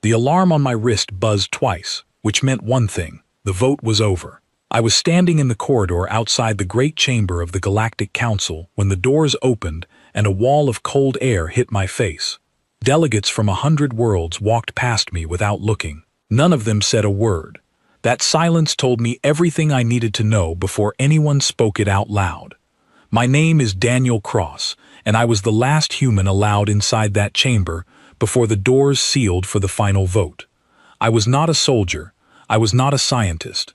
The alarm on my wrist buzzed twice, which meant one thing: the vote was over. I was standing in the corridor outside the great chamber of the Galactic Council when the doors opened and a wall of cold air hit my face. Delegates from 100 worlds walked past me without looking. None of them said a word. That silence told me everything I needed to know before anyone spoke it out loud. My name is Daniel Cross, and I was the last human allowed inside that chamber before the doors sealed for the final vote. I was not a soldier. I was not a scientist.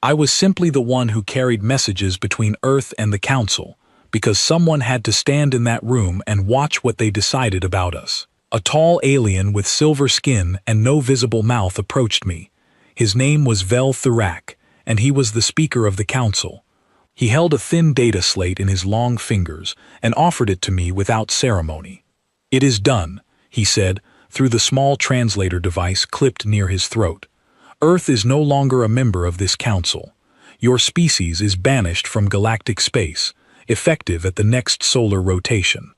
I was simply the one who carried messages between Earth and the Council, because someone had to stand in that room and watch what they decided about us. A tall alien with silver skin and no visible mouth approached me. His name was Vel Thurak, and he was the Speaker of the Council. He held a thin data slate in his long fingers and offered it to me without ceremony. "It is done," he said, through the small translator device clipped near his throat. "Earth is no longer a member of this council. Your species is banished from galactic space, effective at the next solar rotation."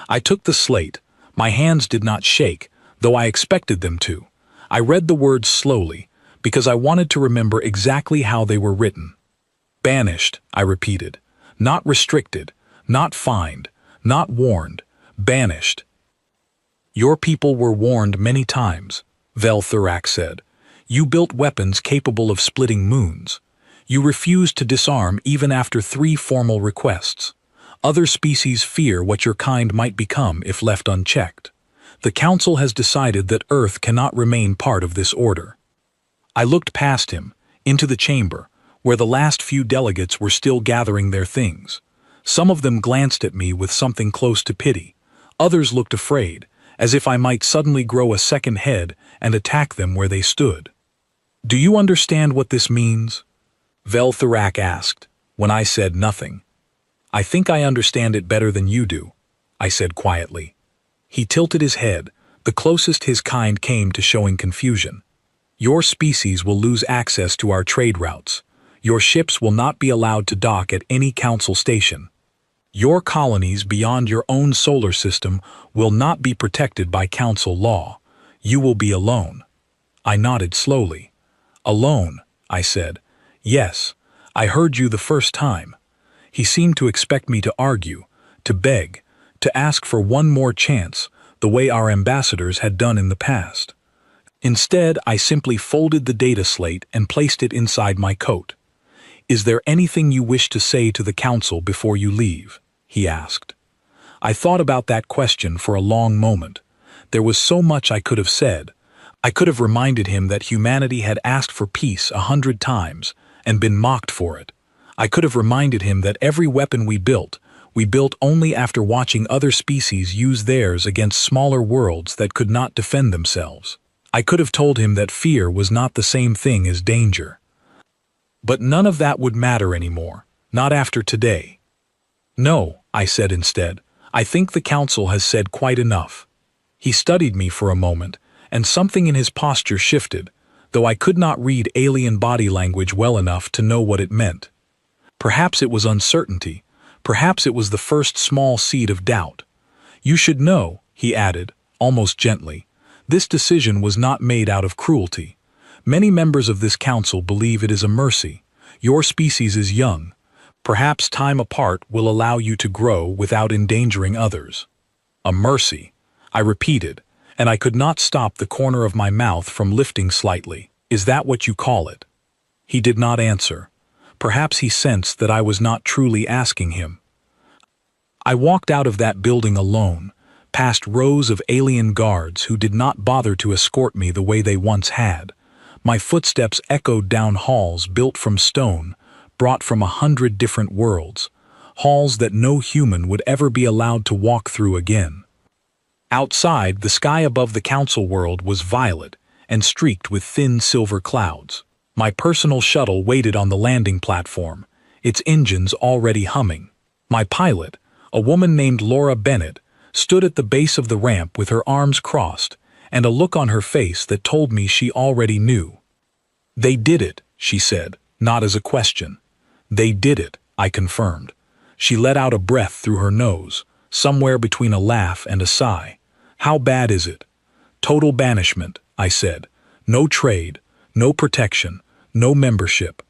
I took the slate. My hands did not shake, though I expected them to. I read the words slowly, because I wanted to remember exactly how they were written. "Banished," I repeated. "Not restricted, not fined, not warned. Banished." "Your people were warned many times," Vel Thurak said. "You built weapons capable of splitting moons. You refused to disarm even after 3 formal requests. Other species fear what your kind might become if left unchecked. The Council has decided that Earth cannot remain part of this order." I looked past him, into the chamber, where the last few delegates were still gathering their things. Some of them glanced at me with something close to pity. Others looked afraid, as if I might suddenly grow a second head and attack them where they stood. "Do you understand what this means?" Vel Thurak asked, when I said nothing. "I think I understand it better than you do," I said quietly. He tilted his head, the closest his kind came to showing confusion. "Your species will lose access to our trade routes. Your ships will not be allowed to dock at any council station. Your colonies beyond your own solar system will not be protected by council law. You will be alone." I nodded slowly. "Alone," I said. "Yes, I heard you the first time." He seemed to expect me to argue, to beg, to ask for one more chance, the way our ambassadors had done in the past. Instead, I simply folded the data slate and placed it inside my coat. "Is there anything you wish to say to the council before you leave?" he asked. I thought about that question for a long moment. There was so much I could have said. I could have reminded him that humanity had asked for peace 100 times and been mocked for it. I could have reminded him that every weapon we built only after watching other species use theirs against smaller worlds that could not defend themselves. I could have told him that fear was not the same thing as danger. But none of that would matter anymore, not after today. "No," I said instead. "I think the council has said quite enough." He studied me for a moment, and something in his posture shifted, though I could not read alien body language well enough to know what it meant. Perhaps it was uncertainty. Perhaps it was the first small seed of doubt. "You should know," he added, almost gently, "this decision was not made out of cruelty. Many members of this council believe it is a mercy. Your species is young. Perhaps time apart will allow you to grow without endangering others." "A mercy," I repeated, and I could not stop the corner of my mouth from lifting slightly. "Is that what you call it?" He did not answer. Perhaps he sensed that I was not truly asking him. I walked out of that building alone, past rows of alien guards who did not bother to escort me the way they once had. My footsteps echoed down halls built from stone, brought from 100 different worlds, halls that no human would ever be allowed to walk through again. Outside, the sky above the council world was violet and streaked with thin silver clouds. My personal shuttle waited on the landing platform, its engines already humming. My pilot, a woman named Laura Bennett, stood at the base of the ramp with her arms crossed and a look on her face that told me she already knew. "They did it," she said, not as a question. "They did it," I confirmed. She let out a breath through her nose, somewhere between a laugh and a sigh. "How bad is it?" "Total banishment," I said. No trade, no protection, no membership.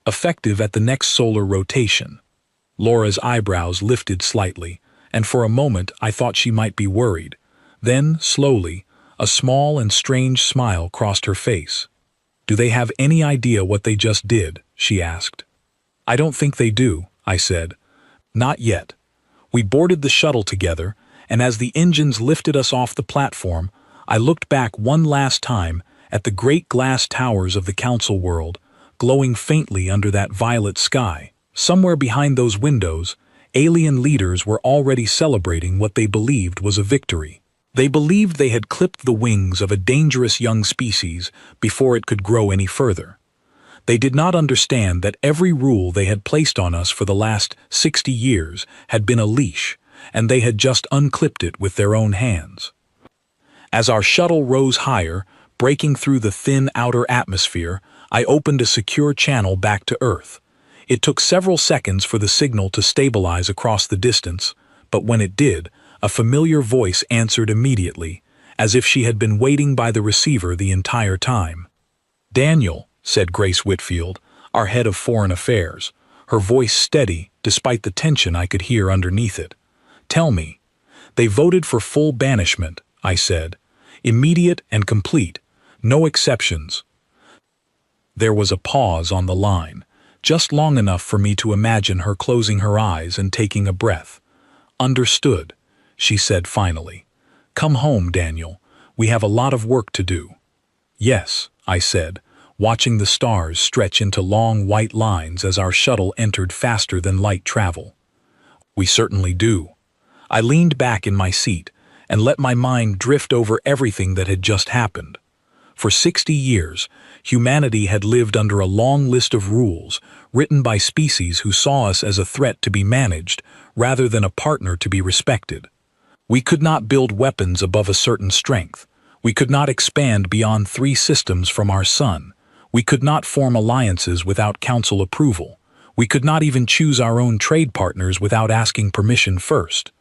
Effective at the next solar rotation. Laura's eyebrows lifted slightly, and for a moment I thought she might be worried. Then, slowly, a small and strange smile crossed her face. "Do they have any idea what they just did?" she asked. "I don't think they do," I said. "Not yet." We boarded the shuttle together, and as the engines lifted us off the platform, I looked back one last time at the great glass towers of the council world, glowing faintly under that violet sky. Somewhere behind those windows, alien leaders were already celebrating what they believed was a victory. They believed they had clipped the wings of a dangerous young species before it could grow any further. They did not understand that every rule they had placed on us for the last 60 years had been a leash, and they had just unclipped it with their own hands. As our shuttle rose higher, breaking through the thin outer atmosphere, I opened a secure channel back to Earth. It took several seconds for the signal to stabilize across the distance, but when it did, a familiar voice answered immediately, as if she had been waiting by the receiver the entire time. "Daniel," said Grace Whitfield, our head of foreign affairs, her voice steady despite the tension I could hear underneath it. "Tell me." "They voted for full banishment," I said. "Immediate and complete. No exceptions." There was a pause on the line, just long enough for me to imagine her closing her eyes and taking a breath. "Understood," she said finally. "Come home, Daniel. We have a lot of work to do." "Yes," I said, watching the stars stretch into long white lines as our shuttle entered faster than light travel. "We certainly do." I leaned back in my seat and let my mind drift over everything that had just happened. For 60 years, humanity had lived under a long list of rules written by species who saw us as a threat to be managed rather than a partner to be respected. We could not build weapons above a certain strength. We could not expand beyond 3 systems from our sun. We could not form alliances without council approval. We could not even choose our own trade partners without asking permission first.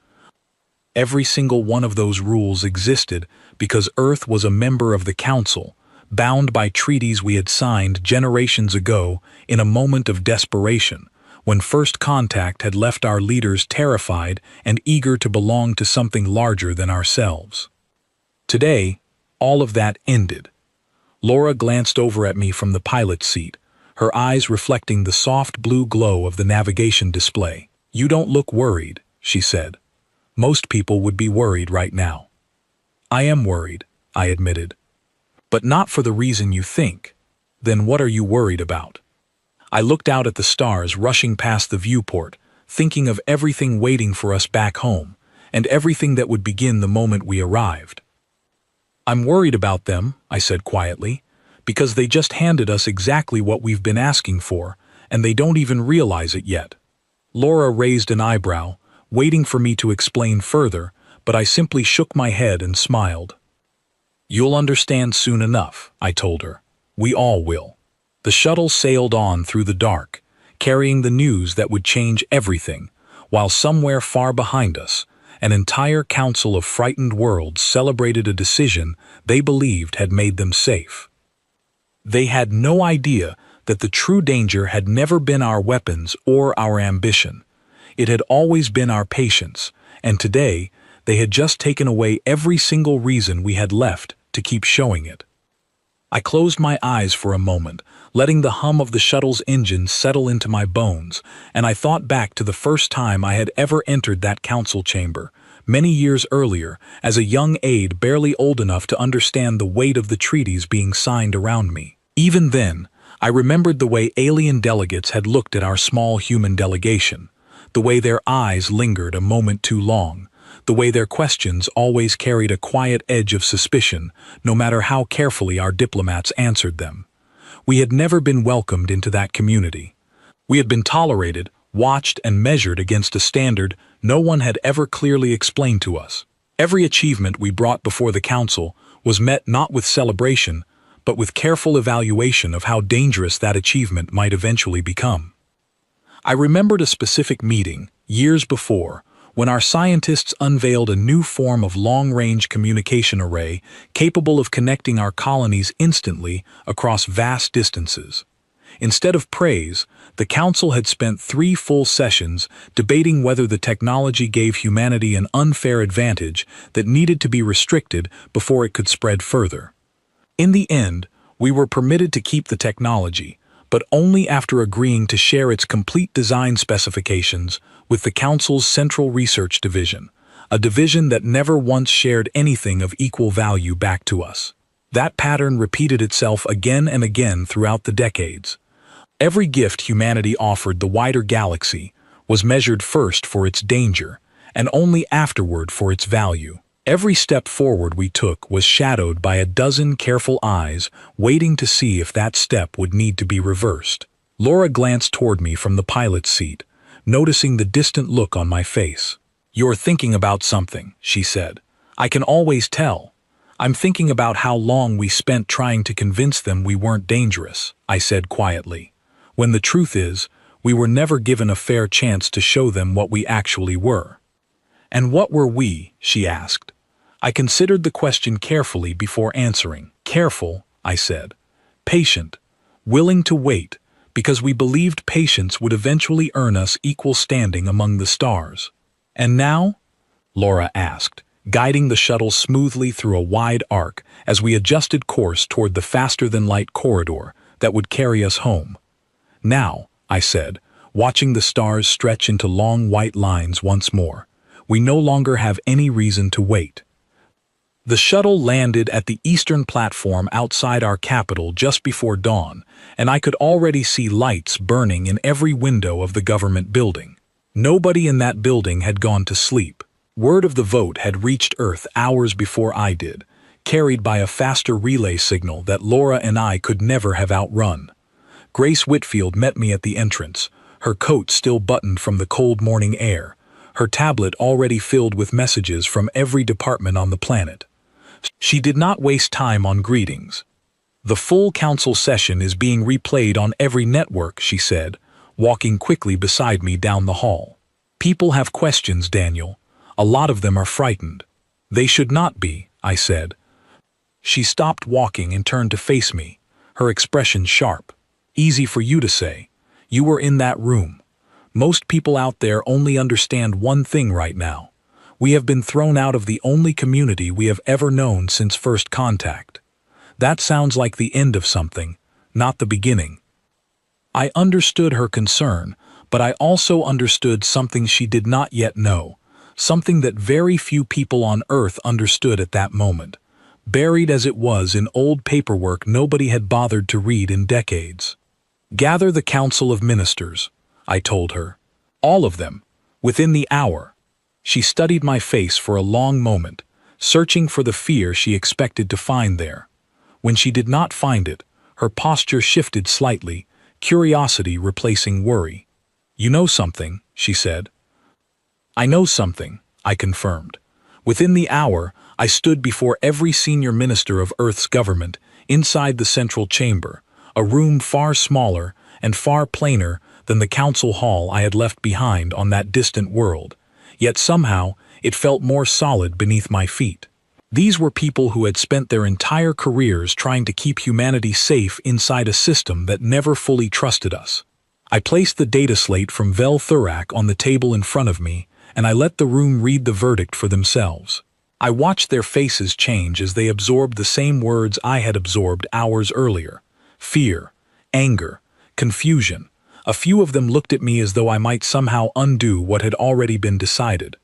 Every single one of those rules existed because Earth was a member of the Council, bound by treaties we had signed generations ago in a moment of desperation, when first contact had left our leaders terrified and eager to belong to something larger than ourselves. Today, all of that ended. Laura glanced over at me from the pilot's seat, her eyes reflecting the soft blue glow of the navigation display. "You don't look worried," she said. "Most people would be worried right now." "I am worried," I admitted. "But not for the reason you think. Then what are you worried about?" I looked out at the stars rushing past the viewport, thinking of everything waiting for us back home, and everything that would begin the moment we arrived. "I'm worried about them," I said quietly, "because they just handed us exactly what we've been asking for, and they don't even realize it yet." Laura raised an eyebrow, waiting for me to explain further, but I simply shook my head and smiled. "You'll understand soon enough," I told her. "We all will." The shuttle sailed on through the dark, carrying the news that would change everything, while somewhere far behind us, an entire council of frightened worlds celebrated a decision they believed had made them safe. They had no idea that the true danger had never been our weapons or our ambition. It had always been our patience, and today they had just taken away every single reason we had left to keep showing it. I closed my eyes for a moment, letting the hum of the shuttle's engine settle into my bones, and I thought back to the first time I had ever entered that council chamber, many years earlier, as a young aide barely old enough to understand the weight of the treaties being signed around me. Even then, I remembered the way alien delegates had looked at our small human delegation, the way their eyes lingered a moment too long, the way their questions always carried a quiet edge of suspicion, no matter how carefully our diplomats answered them. We had never been welcomed into that community. We had been tolerated, watched, and measured against a standard no one had ever clearly explained to us. Every achievement we brought before the council was met not with celebration, but with careful evaluation of how dangerous that achievement might eventually become. I remembered a specific meeting, years before, when our scientists unveiled a new form of long-range communication array capable of connecting our colonies instantly across vast distances. Instead of praise, the Council had spent 3 full sessions debating whether the technology gave humanity an unfair advantage that needed to be restricted before it could spread further. In the end, we were permitted to keep the technology, but only after agreeing to share its complete design specifications with the Council's Central Research Division, a division that never once shared anything of equal value back to us. That pattern repeated itself again and again throughout the decades. Every gift humanity offered the wider galaxy was measured first for its danger, and only afterward for its value. Every step forward we took was shadowed by a dozen careful eyes waiting to see if that step would need to be reversed. Laura glanced toward me from the pilot's seat, noticing the distant look on my face. "You're thinking about something," she said. "I can always tell." "I'm thinking about how long we spent trying to convince them we weren't dangerous," I said quietly, "when the truth is, we were never given a fair chance to show them what we actually were." "And what were we?" she asked. I considered the question carefully before answering. "Careful," I said. "Patient. Willing to wait, because we believed patience would eventually earn us equal standing among the stars." "And now?" Laura asked, guiding the shuttle smoothly through a wide arc as we adjusted course toward the faster-than-light corridor that would carry us home. "Now," I said, watching the stars stretch into long white lines once more, "we no longer have any reason to wait." The shuttle landed at the eastern platform outside our capital just before dawn, and I could already see lights burning in every window of the government building. Nobody in that building had gone to sleep. Word of the vote had reached Earth hours before I did, carried by a faster relay signal that Laura and I could never have outrun. Grace Whitfield met me at the entrance, her coat still buttoned from the cold morning air, her tablet already filled with messages from every department on the planet. She did not waste time on greetings. "The full council session is being replayed on every network," she said, walking quickly beside me down the hall. "People have questions, Daniel. A lot of them are frightened." "They should not be," I said. She stopped walking and turned to face me, her expression sharp. "Easy for you to say. You were in that room. Most people out there only understand one thing right now. We have been thrown out of the only community we have ever known since first contact. That sounds like the end of something, not the beginning." I understood her concern, but I also understood something she did not yet know, something that very few people on Earth understood at that moment, buried as it was in old paperwork nobody had bothered to read in decades. "Gather the Council of Ministers," I told her. "All of them, within the hour." She studied my face for a long moment, searching for the fear she expected to find there. When she did not find it, her posture shifted slightly, curiosity replacing worry. "You know something," she said. "I know something," I confirmed. Within the hour, I stood before every senior minister of Earth's government, inside the central chamber, a room far smaller and far plainer than the council hall I had left behind on that distant world. Yet somehow, it felt more solid beneath my feet. These were people who had spent their entire careers trying to keep humanity safe inside a system that never fully trusted us. I placed the data slate from Vel Thurak on the table in front of me, and I let the room read the verdict for themselves. I watched their faces change as they absorbed the same words I had absorbed hours earlier. Fear, anger, confusion. A few of them looked at me as though I might somehow undo what had already been decided.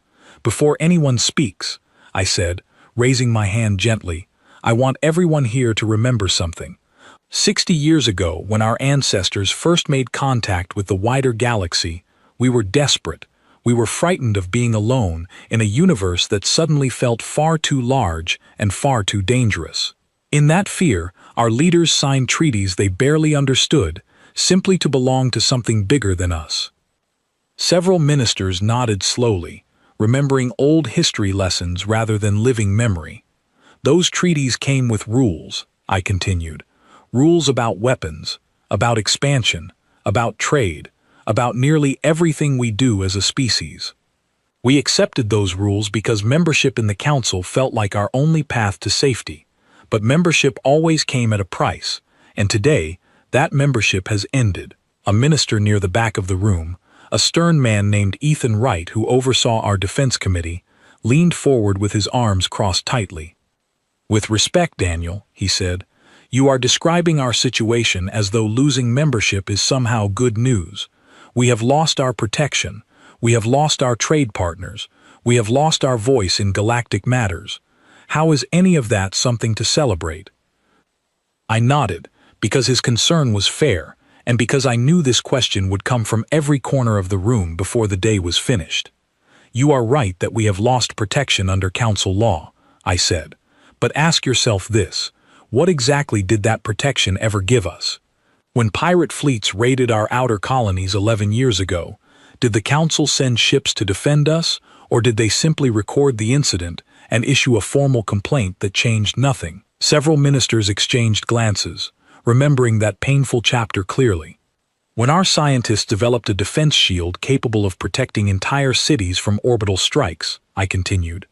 "Before anyone speaks," I said, raising my hand gently, "I want everyone here to remember something. 60 years ago, when our ancestors first made contact with the wider galaxy, we were desperate. We were frightened of being alone in a universe that suddenly felt far too large and far too dangerous. In that fear, our leaders signed treaties they barely understood, simply to belong to something bigger than us." Several ministers nodded slowly, remembering old history lessons rather than living memory. "Those treaties came with rules," I continued. "Rules about weapons, about expansion, about trade, about nearly everything we do as a species." We accepted those rules because membership in the council felt like our only path to safety. But membership always came at a price, and today, that membership has ended. A minister near the back of the room, a stern man named Ethan Wright who oversaw our defense committee, leaned forward with his arms crossed tightly. "With respect, Daniel," he said, "you are describing our situation as though losing membership is somehow good news. We have lost our protection. We have lost our trade partners. We have lost our voice in galactic matters. How is any of that something to celebrate?" I nodded, because his concern was fair, and because I knew this question would come from every corner of the room before the day was finished. "You are right that we have lost protection under council law," I said. "But ask yourself this, what exactly did that protection ever give us? When pirate fleets raided our outer colonies 11 years ago, did the council send ships to defend us, or did they simply record the incident and issue a formal complaint that changed nothing?" Several ministers exchanged glances, remembering that painful chapter clearly. "When our scientists developed a defense shield capable of protecting entire cities from orbital strikes," I continued,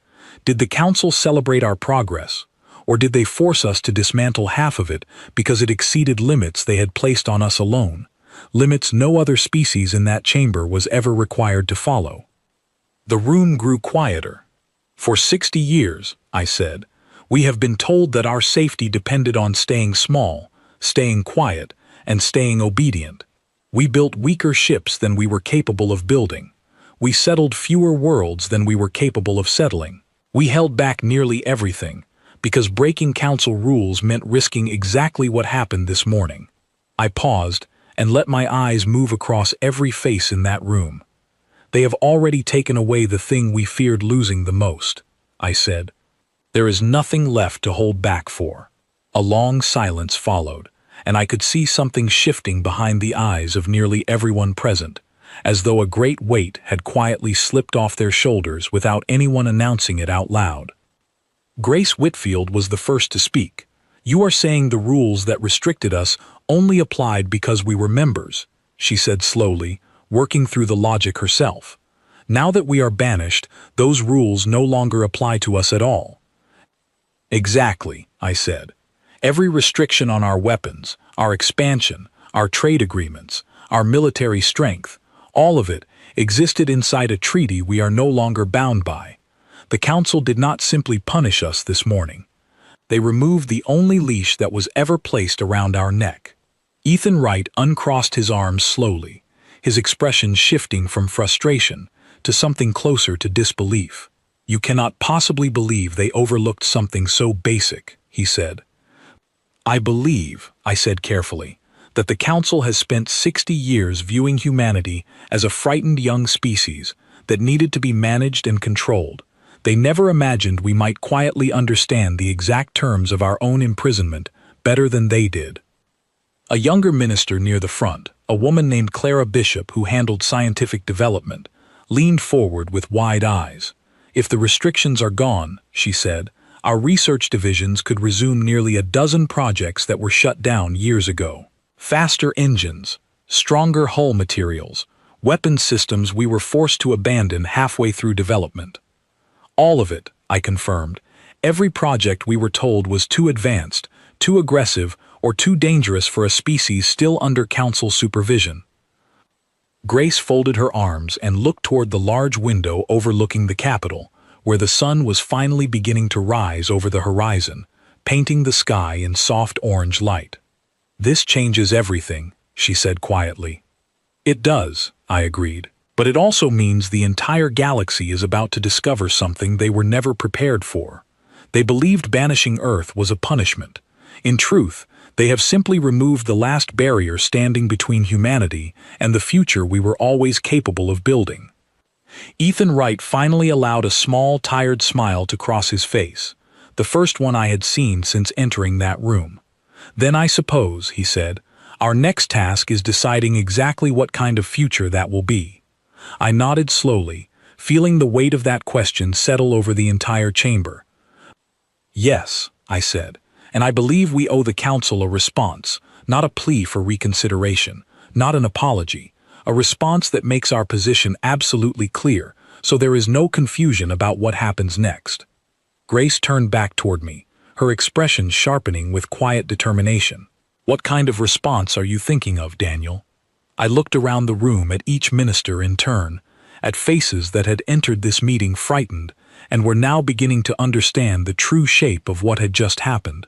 "did the council celebrate our progress, or did they force us to dismantle half of it because it exceeded limits they had placed on us alone? Limits no other species in that chamber was ever required to follow." The room grew quieter. "For 60 years, I said, we have been told that our safety depended on staying small, staying quiet, and staying obedient. We built weaker ships than we were capable of building. We settled fewer worlds than we were capable of settling. We held back nearly everything, because breaking council rules meant risking exactly what happened this morning." I paused and let my eyes move across every face in that room. "They have already taken away the thing we feared losing the most," I said. "There is nothing left to hold back for." A long silence followed, and I could see something shifting behind the eyes of nearly everyone present, as though a great weight had quietly slipped off their shoulders without anyone announcing it out loud. Grace Whitfield was the first to speak. "You are saying the rules that restricted us only applied because we were members," she said slowly, working through the logic herself. "Now that we are banished, those rules no longer apply to us at all." "Exactly," I said. "Every restriction on our weapons, our expansion, our trade agreements, our military strength, all of it existed inside a treaty we are no longer bound by. The council did not simply punish us this morning. They removed the only leash that was ever placed around our neck." Ethan Wright uncrossed his arms slowly, his expression shifting from frustration to something closer to disbelief. "You cannot possibly believe they overlooked something so basic," he said. "I believe," I said carefully, "that the council has spent 60 years viewing humanity as a frightened young species that needed to be managed and controlled. They never imagined we might quietly understand the exact terms of our own imprisonment better than they did." A younger minister near the front, a woman named Clara Bishop who handled scientific development, leaned forward with wide eyes. "If the restrictions are gone," she said, "our research divisions could resume nearly a dozen projects that were shut down years ago. Faster engines, stronger hull materials, weapons systems we were forced to abandon halfway through development." "All of it," I confirmed. "Every project we were told was too advanced, too aggressive, or too dangerous for a species still under council supervision." Grace folded her arms and looked toward the large window overlooking the Capitol, where the sun was finally beginning to rise over the horizon, painting the sky in soft orange light. "This changes everything," she said quietly. "It does," I agreed, "but it also means the entire galaxy is about to discover something they were never prepared for. They believed banishing Earth was a punishment. In truth, they have simply removed the last barrier standing between humanity and the future we were always capable of building." Ethan Wright finally allowed a small, tired smile to cross his face, the first one I had seen since entering that room. "Then I suppose," he said, "our next task is deciding exactly what kind of future that will be." I nodded slowly, feeling the weight of that question settle over the entire chamber. "Yes," I said, "and I believe we owe the council a response, not a plea for reconsideration, not an apology, a response that makes our position absolutely clear. so there is no confusion about what happens next." Grace turned back toward me, her expression sharpening with quiet determination. "What kind of response are you thinking of, Daniel?" I looked around the room at each minister in turn, at faces that had entered this meeting frightened and were now beginning to understand the true shape of what had just happened.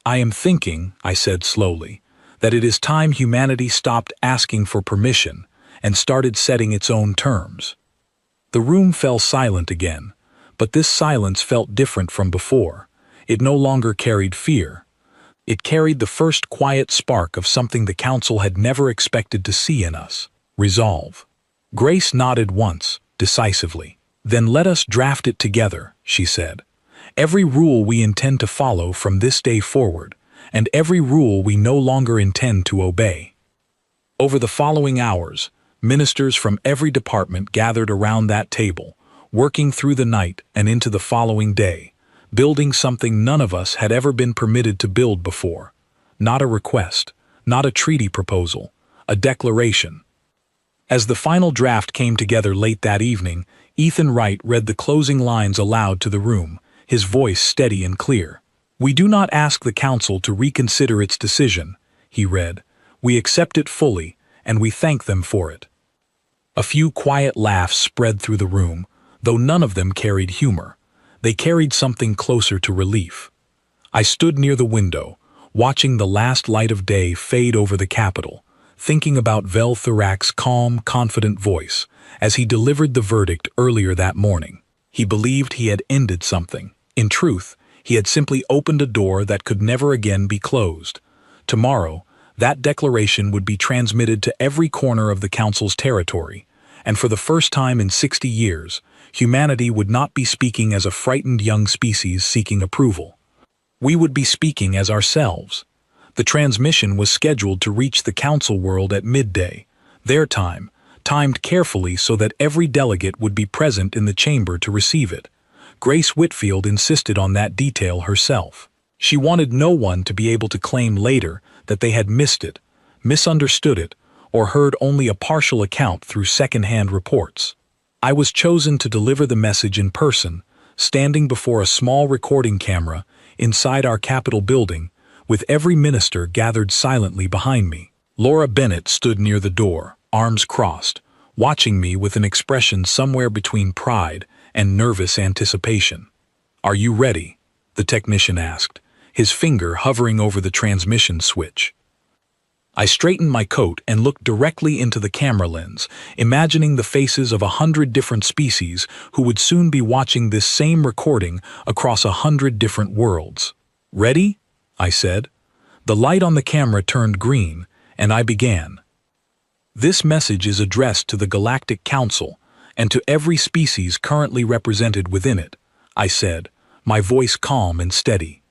"I am thinking," I said slowly, "that it is time humanity stopped asking for permission and started setting its own terms." The room fell silent again, but this silence felt different from before. It no longer carried fear. It carried the first quiet spark of something the council had never expected to see in us: resolve. Grace nodded once, decisively. "Then let us draft it together," she said. "Every rule we intend to follow from this day forward, and every rule we no longer intend to obey." Over the following hours, ministers from every department gathered around that table, working through the night and into the following day, building something none of us had ever been permitted to build before. Not a request, not a treaty proposal, a declaration. As the final draft came together late that evening, Ethan Wright read the closing lines aloud to the room, his voice steady and clear. "We do not ask the council to reconsider its decision," he read. "We accept it fully, and we thank them for it." A few quiet laughs spread through the room, though none of them carried humor. They carried something closer to relief. I stood near the window, watching the last light of day fade over the Capitol, thinking about Vel Thurak's calm, confident voice as he delivered the verdict earlier that morning. He believed he had ended something. In truth, he had simply opened a door that could never again be closed. Tomorrow, that declaration would be transmitted to every corner of the Council's territory, and for the first time in 60 years, humanity would not be speaking as a frightened young species seeking approval. We would be speaking as ourselves. The transmission was scheduled to reach the Council world at midday, their time, timed carefully so that every delegate would be present in the chamber to receive it. Grace Whitfield insisted on that detail herself. She wanted no one to be able to claim later that they had missed it, misunderstood it, or heard only a partial account through second-hand reports. I was chosen to deliver the message in person, standing before a small recording camera inside our Capitol building, with every minister gathered silently behind me. Laura Bennett stood near the door, arms crossed, watching me with an expression somewhere between pride and nervous anticipation. "Are you ready?" the technician asked, his finger hovering over the transmission switch. I straightened my coat and looked directly into the camera lens, imagining the faces of 100 different species who would soon be watching this same recording across 100 different worlds. "Ready?" I said. The light on the camera turned green, and I began. "This message is addressed to the Galactic Council and to every species currently represented within it," I said, my voice calm and steady.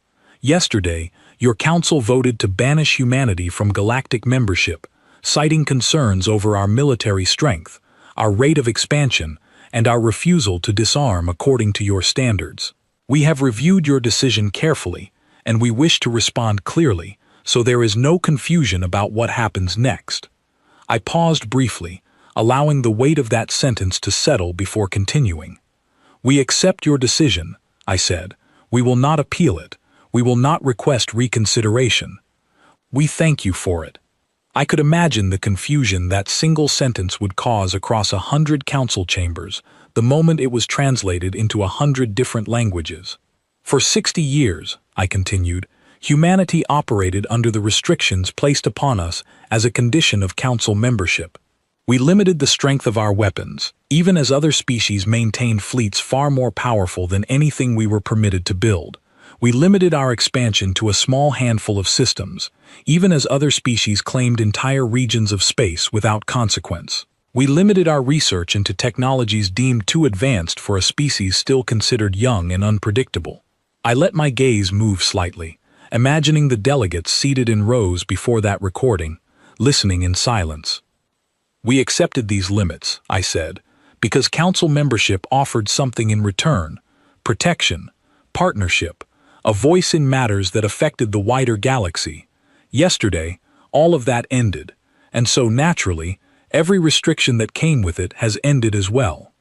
"Yesterday, your council voted to banish humanity from galactic membership, citing concerns over our military strength, our rate of expansion, and our refusal to disarm according to your standards. We have reviewed your decision carefully, and we wish to respond clearly, so there is no confusion about what happens next." I paused briefly, allowing the weight of that sentence to settle before continuing. "We accept your decision," I said. "We will not appeal it. We will not request reconsideration. We thank you for it." I could imagine the confusion that single sentence would cause across 100 council chambers the moment it was translated into 100 different languages. "For 60 years, I continued, humanity operated under the restrictions placed upon us as a condition of council membership. We limited the strength of our weapons, even as other species maintained fleets far more powerful than anything we were permitted to build. We limited our expansion to a small handful of systems, even as other species claimed entire regions of space without consequence. We limited our research into technologies deemed too advanced for a species still considered young and unpredictable." I let my gaze move slightly, imagining the delegates seated in rows before that recording, listening in silence. "We accepted these limits," I said, "because council membership offered something in return: protection, partnership, a voice in matters that affected the wider galaxy. Yesterday, all of that ended, and so naturally, every restriction that came with it has ended as well.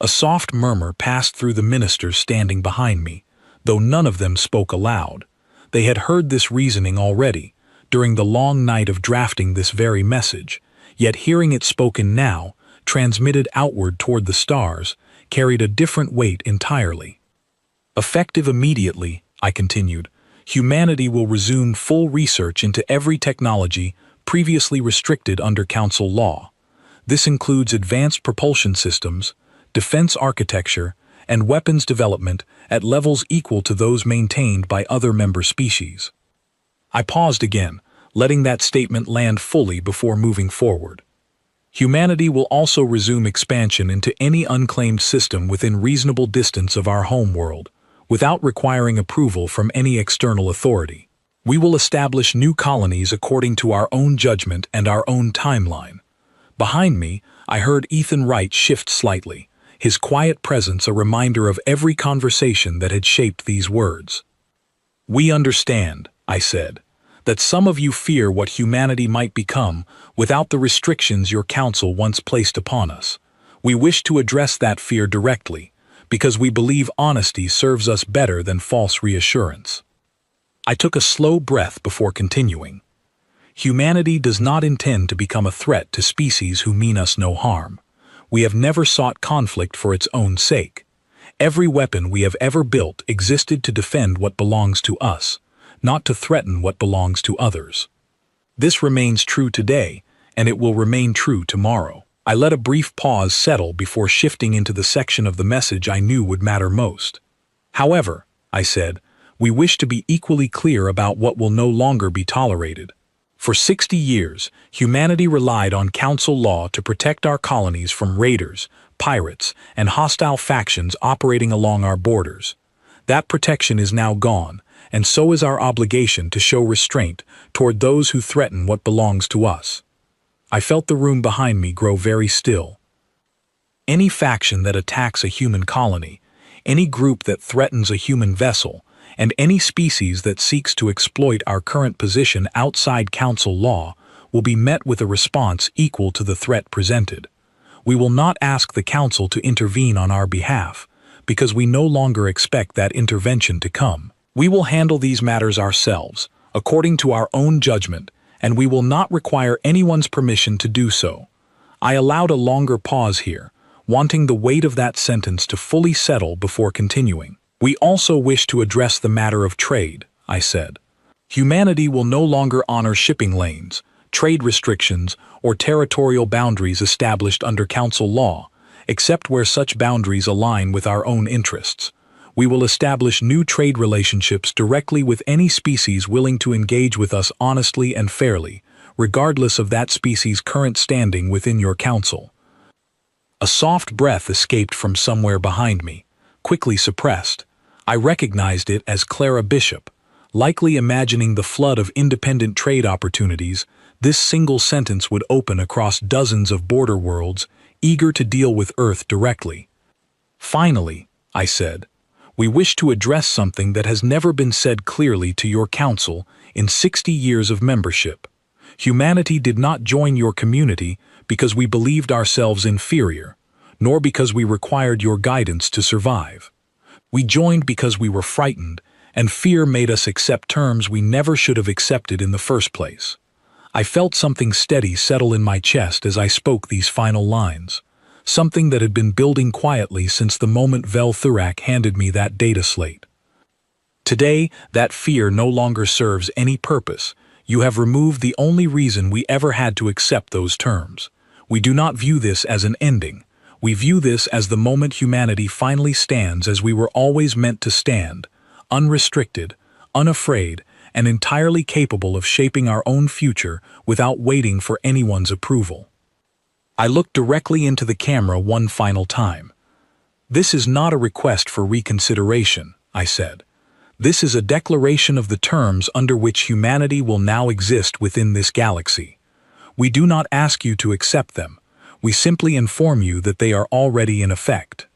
A soft murmur passed through the ministers standing behind me, though none of them spoke aloud. They had heard this reasoning already, during the long night of drafting this very message, yet hearing it spoken now, transmitted outward toward the stars, carried a different weight entirely. Effective immediately, I continued, humanity will resume full research into every technology previously restricted under Council law. This includes advanced propulsion systems, defense architecture, and weapons development at levels equal to those maintained by other member species. I paused again, letting that statement land fully before moving forward. Humanity will also resume expansion into any unclaimed system within reasonable distance of our home world, without requiring approval from any external authority. We will establish new colonies according to our own judgment and our own timeline. Behind me, I heard Ethan Wright shift slightly, his quiet presence a reminder of every conversation that had shaped these words. "We understand," I said, "that some of you fear what humanity might become without the restrictions your council once placed upon us. We wish to address that fear directly, because we believe honesty serves us better than false reassurance." I took a slow breath before continuing. Humanity does not intend to become a threat to species who mean us no harm. We have never sought conflict for its own sake. Every weapon we have ever built existed to defend what belongs to us, not to threaten what belongs to others. This remains true today, and it will remain true tomorrow. I let a brief pause settle before shifting into the section of the message I knew would matter most. "However," I said, "we wish to be equally clear about what will no longer be tolerated. For 60 years, humanity relied on Council law to protect our colonies from raiders, pirates, and hostile factions operating along our borders. That protection is now gone, and so is our obligation to show restraint toward those who threaten what belongs to us." I felt the room behind me grow very still. Any faction that attacks a human colony, any group that threatens a human vessel, and any species that seeks to exploit our current position outside Council law will be met with a response equal to the threat presented. We will not ask the Council to intervene on our behalf, because we no longer expect that intervention to come. We will handle these matters ourselves, according to our own judgment, and we will not require anyone's permission to do so. I allowed a longer pause here, wanting the weight of that sentence to fully settle before continuing. "We also wish to address the matter of trade," I said. "Humanity will no longer honor shipping lanes, trade restrictions, or territorial boundaries established under Council law, except where such boundaries align with our own interests. We will establish new trade relationships directly with any species willing to engage with us honestly and fairly, regardless of that species' current standing within your council." A soft breath escaped from somewhere behind me, quickly suppressed. I recognized it as Clara Bishop. Likely imagining the flood of independent trade opportunities, this single sentence would open across dozens of border worlds, eager to deal with Earth directly. "Finally," I said, "we wish to address something that has never been said clearly to your council in 60 years of membership. Humanity did not join your community because we believed ourselves inferior, nor because we required your guidance to survive. We joined because we were frightened, and fear made us accept terms we never should have accepted in the first place." I felt something steady settle in my chest as I spoke these final lines, something that had been building quietly since the moment Vel Thurak handed me that data slate. "Today, that fear no longer serves any purpose. You have removed the only reason we ever had to accept those terms. We do not view this as an ending. We view this as the moment humanity finally stands as we were always meant to stand, unrestricted, unafraid, and entirely capable of shaping our own future without waiting for anyone's approval." I looked directly into the camera one final time. "This is not a request for reconsideration," I said. "This is a declaration of the terms under which humanity will now exist within this galaxy. We do not ask you to accept them. We simply inform you that they are already in effect."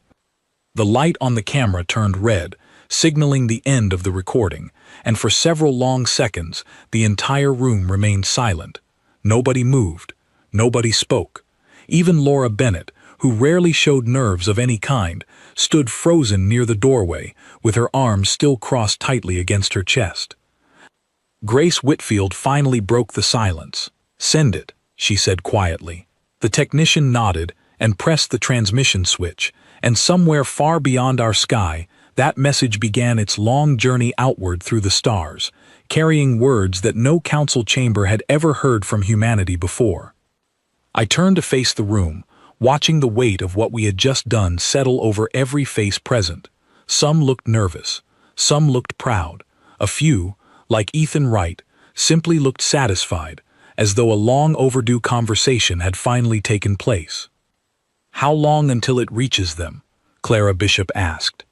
The light on the camera turned red, signaling the end of the recording, and for several long seconds, the entire room remained silent. Nobody moved. Nobody spoke. Even Laura Bennett, who rarely showed nerves of any kind, stood frozen near the doorway, with her arms still crossed tightly against her chest. Grace Whitfield finally broke the silence. "Send it," she said quietly. The technician nodded and pressed the transmission switch, and somewhere far beyond our sky, that message began its long journey outward through the stars, carrying words that no council chamber had ever heard from humanity before. I turned to face the room, watching the weight of what we had just done settle over every face present. Some looked nervous, some looked proud, a few, like Ethan Wright, simply looked satisfied, as though a long overdue conversation had finally taken place. "How long until it reaches them?" Clara Bishop asked.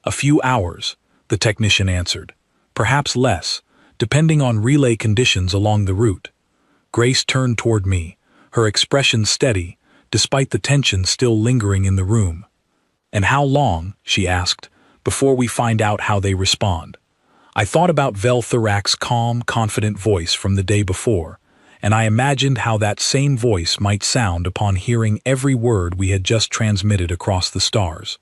"A few hours," the technician answered. "Perhaps less, depending on relay conditions along the route." Grace turned toward me, her expression steady, despite the tension still lingering in the room. "And how long," she asked, "before we find out how they respond?" I thought about Vel Thurak's calm, confident voice from the day before, and I imagined how that same voice might sound upon hearing every word we had just transmitted across the stars.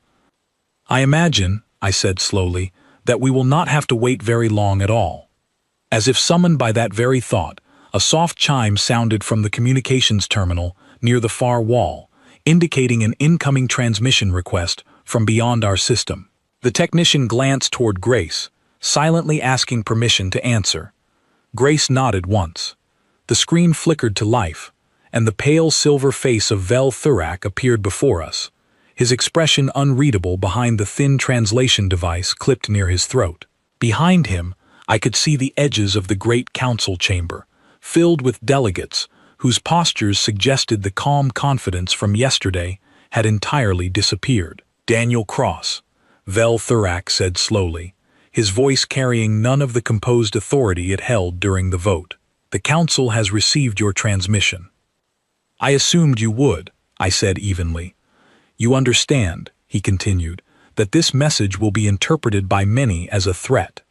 "I imagine," I said slowly, "that we will not have to wait very long at all." As if summoned by that very thought, a soft chime sounded from the communications terminal near the far wall, indicating an incoming transmission request from beyond our system. The technician glanced toward Grace, silently asking permission to answer. Grace nodded once. The screen flickered to life, and the pale silver face of Vel Thurak appeared before us, his expression unreadable behind the thin translation device clipped near his throat. Behind him, I could see the edges of the great council chamber, filled with delegates whose postures suggested the calm confidence from yesterday had entirely disappeared. "Daniel Cross," Vel Thurak said slowly, his voice carrying none of the composed authority it held during the vote. "The council has received your transmission." "I assumed you would," I said evenly. "You understand," he continued, "that this message will be interpreted by many as a threat."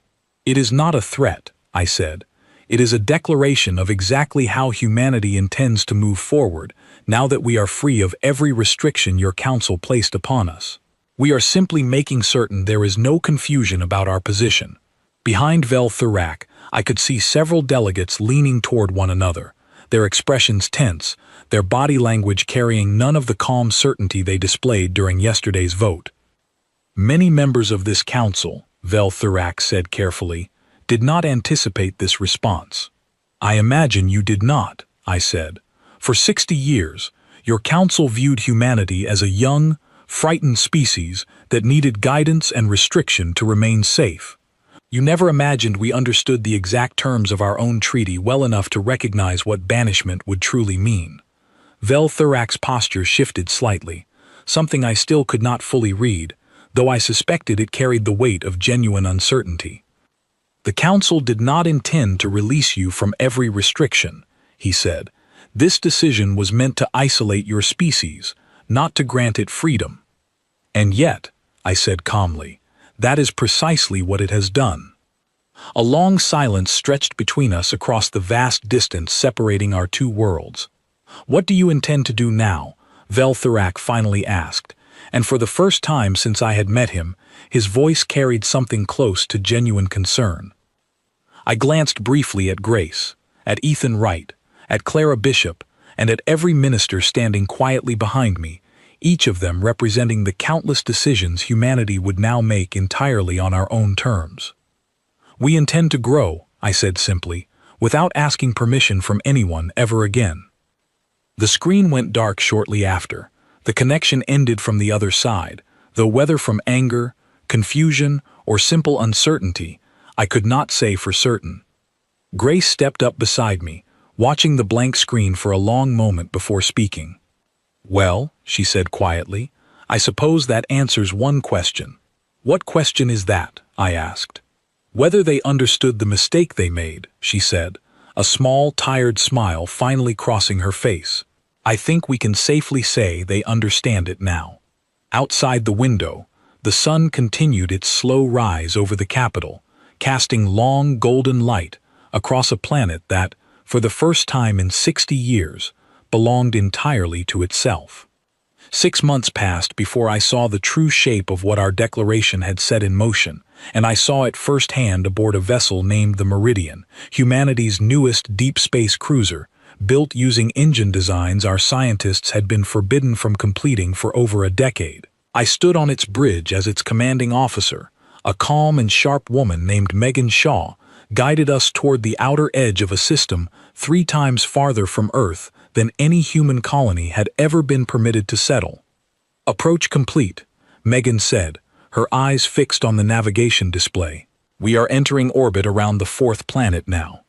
"It is not a threat," I said. "It is a declaration of exactly how humanity intends to move forward now that we are free of every restriction your council placed upon us. We are simply making certain there is no confusion about our position." Behind Vel Thurak, I could see several delegates leaning toward one another, their expressions tense, their body language carrying none of the calm certainty they displayed during yesterday's vote. "Many members of this council," Vel Thurak said carefully, "did not anticipate this response." "I imagine you did not," I said. "For 60 years, your council viewed humanity as a young, frightened species that needed guidance and restriction to remain safe. You never imagined we understood the exact terms of our own treaty well enough to recognize what banishment would truly mean." Vel Thurak's posture shifted slightly, something I still could not fully read, though I suspected it carried the weight of genuine uncertainty. "The council did not intend to release you from every restriction," he said. "This decision was meant to isolate your species, not to grant it freedom." "And yet," I said calmly, "that is precisely what it has done." A long silence stretched between us across the vast distance separating our two worlds. "What do you intend to do now?" Vel Thurak finally asked, and for the first time since I had met him, his voice carried something close to genuine concern. I glanced briefly at Grace, at Ethan Wright, at Clara Bishop, and at every minister standing quietly behind me, each of them representing the countless decisions humanity would now make entirely on our own terms. "We intend to grow," I said simply, "without asking permission from anyone ever again." The screen went dark shortly after. The connection ended from the other side, though whether from anger, confusion, or simple uncertainty, I could not say for certain. Grace stepped up beside me, watching the blank screen for a long moment before speaking. "Well," she said quietly, "I suppose that answers one question." "What question is that?" I asked. "Whether they understood the mistake they made," she said, a small, tired smile finally crossing her face. "I think we can safely say they understand it now." Outside the window, the sun continued its slow rise over the capital, casting long golden light across a planet that, for the first time in 60 years, belonged entirely to itself. 6 months passed before I saw the true shape of what our declaration had set in motion, and I saw it firsthand aboard a vessel named the Meridian, humanity's newest deep space cruiser, built using engine designs our scientists had been forbidden from completing for over a decade. I stood on its bridge as its commanding officer. A calm and sharp woman named Megan Shaw guided us toward the outer edge of a system 3 times farther from Earth than any human colony had ever been permitted to settle. "Approach complete," Megan said, her eyes fixed on the navigation display. "We are entering orbit around the 4th planet now."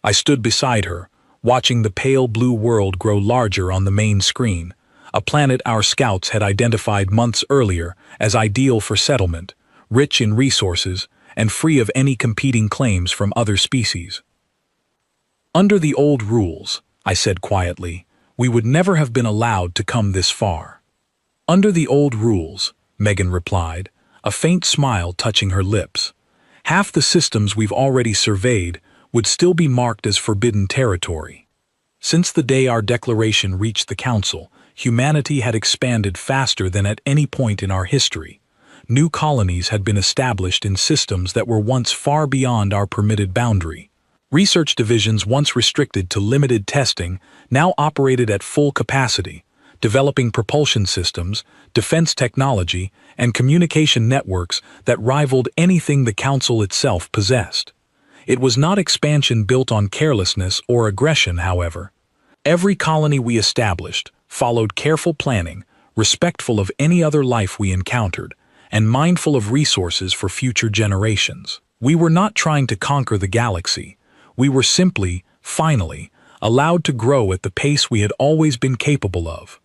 I stood beside her, watching the pale blue world grow larger on the main screen, a planet our scouts had identified months earlier as ideal for settlement, rich in resources, and free of any competing claims from other species. "Under the old rules," I said quietly, "we would never have been allowed to come this far." "Under the old rules," Megan replied, a faint smile touching her lips. "Half the systems we've already surveyed would still be marked as forbidden territory. Since the day our declaration reached the Council, humanity had expanded faster than at any point in our history. New colonies had been established in systems that were once far beyond our permitted boundary. Research divisions once restricted to limited testing now operated at full capacity, developing propulsion systems, defense technology, and communication networks that rivaled anything the Council itself possessed. It was not expansion built on carelessness or aggression, however. Every colony we established followed careful planning, respectful of any other life we encountered, and mindful of resources for future generations. We were not trying to conquer the galaxy. We were simply, finally, allowed to grow at the pace we had always been capable of.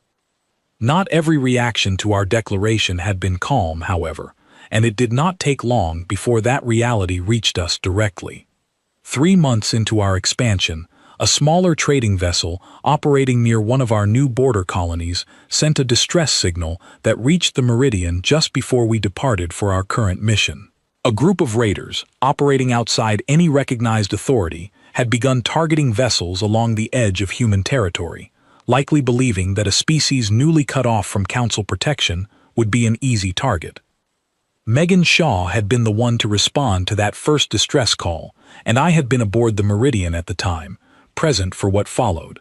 Not every reaction to our declaration had been calm, however, and it did not take long before that reality reached us directly. 3 months into our expansion, a smaller trading vessel operating near one of our new border colonies sent a distress signal that reached the Meridian just before we departed for our current mission. A group of raiders, operating outside any recognized authority, had begun targeting vessels along the edge of human territory, likely believing that a species newly cut off from Council protection would be an easy target. Megan Shaw had been the one to respond to that first distress call, and I had been aboard the Meridian at the time, present for what followed.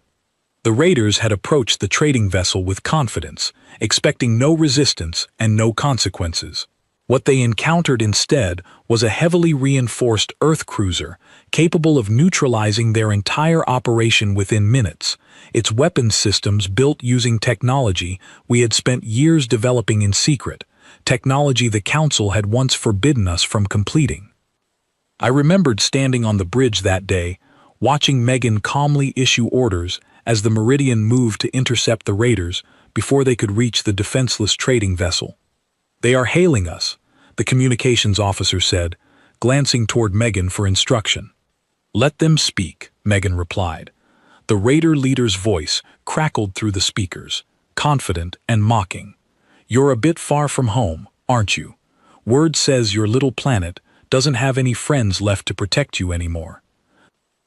The raiders had approached the trading vessel with confidence, expecting no resistance and no consequences. What they encountered instead was a heavily reinforced Earth cruiser capable of neutralizing their entire operation within minutes, its weapons systems built using technology we had spent years developing in secret, technology the Council had once forbidden us from completing. I remembered standing on the bridge that day, watching Megan calmly issue orders as the Meridian moved to intercept the raiders before they could reach the defenseless trading vessel. "They are hailing us," the communications officer said, glancing toward Megan for instruction. "Let them speak," Megan replied. The raider leader's voice crackled through the speakers, confident and mocking. "You're a bit far from home, aren't you? Word says your little planet doesn't have any friends left to protect you anymore."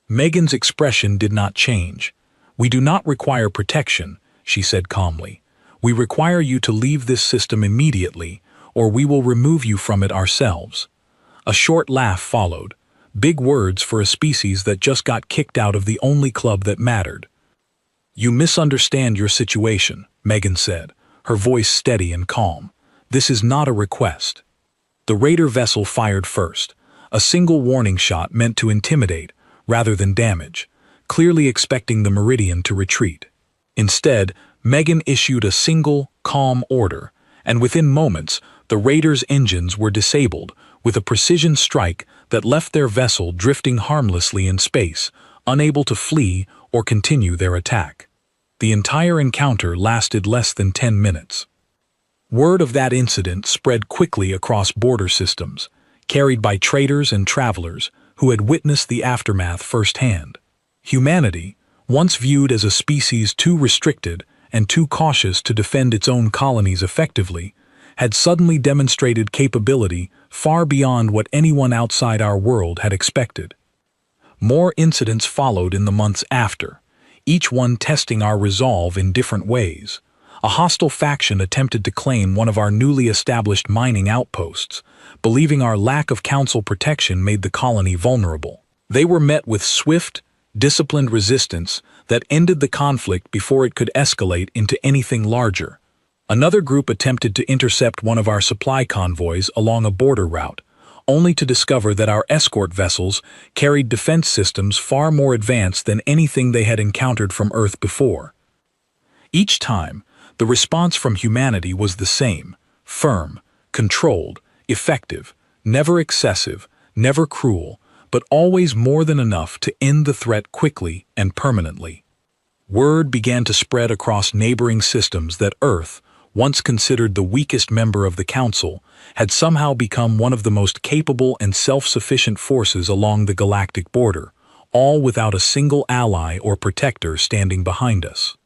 Megan's expression did not change. "We do not require protection," she said calmly. "We require you to leave this system immediately, or we will remove you from it ourselves." A short laugh followed, big words for a species that just got kicked out of the only club that mattered. "You misunderstand your situation," Megan said, her voice steady and calm. "This is not a request." The raider vessel fired first, a single warning shot meant to intimidate rather than damage, clearly expecting the Meridian to retreat. Instead, Megan issued a single, calm order, and within moments, the raiders' engines were disabled with a precision strike that left their vessel drifting harmlessly in space, unable to flee or continue their attack. The entire encounter lasted less than 10 minutes. Word of that incident spread quickly across border systems, carried by traders and travelers who had witnessed the aftermath firsthand. Humanity, once viewed as a species too restricted and too cautious to defend its own colonies effectively, had suddenly demonstrated capability far beyond what anyone outside our world had expected. More incidents followed in the months after, each one testing our resolve in different ways. A hostile faction attempted to claim one of our newly established mining outposts, believing our lack of council protection made the colony vulnerable. They were met with swift, disciplined resistance that ended the conflict before it could escalate into anything larger. Another group attempted to intercept one of our supply convoys along a border route, only to discover that our escort vessels carried defense systems far more advanced than anything they had encountered from Earth before. Each time, the response from humanity was the same: firm, controlled, effective, never excessive, never cruel, but always more than enough to end the threat quickly and permanently. Word began to spread across neighboring systems that Earth, once considered the weakest member of the Council, had somehow become one of the most capable and self-sufficient forces along the galactic border, all without a single ally or protector standing behind us.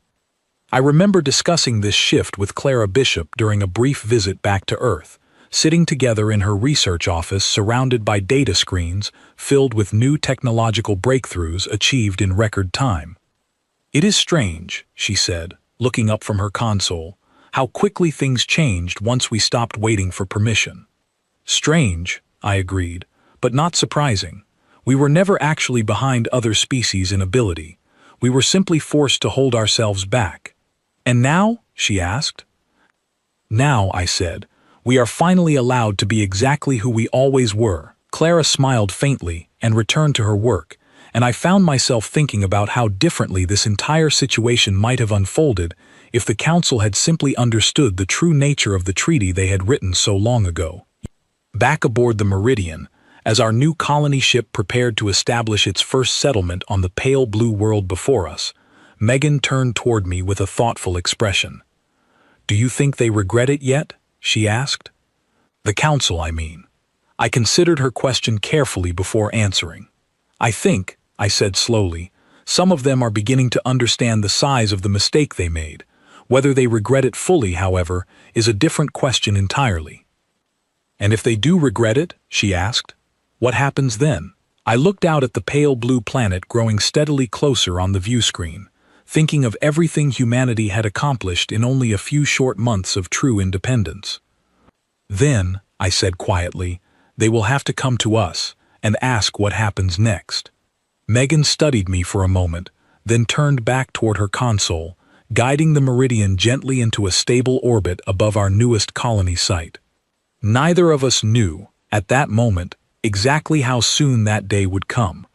I remember discussing this shift with Clara Bishop during a brief visit back to Earth, sitting together in her research office surrounded by data screens filled with new technological breakthroughs achieved in record time. "It is strange," she said, looking up from her console, "how quickly things changed once we stopped waiting for permission." "Strange," I agreed, "but not surprising. We were never actually behind other species in ability. We were simply forced to hold ourselves back." "And now?" she asked. "Now," I said, "we are finally allowed to be exactly who we always were." Clara smiled faintly and returned to her work, and I found myself thinking about how differently this entire situation might have unfolded if the Council had simply understood the true nature of the treaty they had written so long ago. Back aboard the Meridian, as our new colony ship prepared to establish its first settlement on the pale blue world before us, Megan turned toward me with a thoughtful expression. "Do you think they regret it yet?" she asked. "The Council, I mean." I considered her question carefully before answering. "I think," I said slowly, "some of them are beginning to understand the size of the mistake they made. Whether they regret it fully, however, is a different question entirely." "And if they do regret it," she asked, "what happens then?" I looked out at the pale blue planet growing steadily closer on the view screen, thinking of everything humanity had accomplished in only a few short months of true independence. "Then," I said quietly, "they will have to come to us and ask what happens next." Megan studied me for a moment, then turned back toward her console, guiding the Meridian gently into a stable orbit above our newest colony site. Neither of us knew, at that moment, exactly how soon that day would come.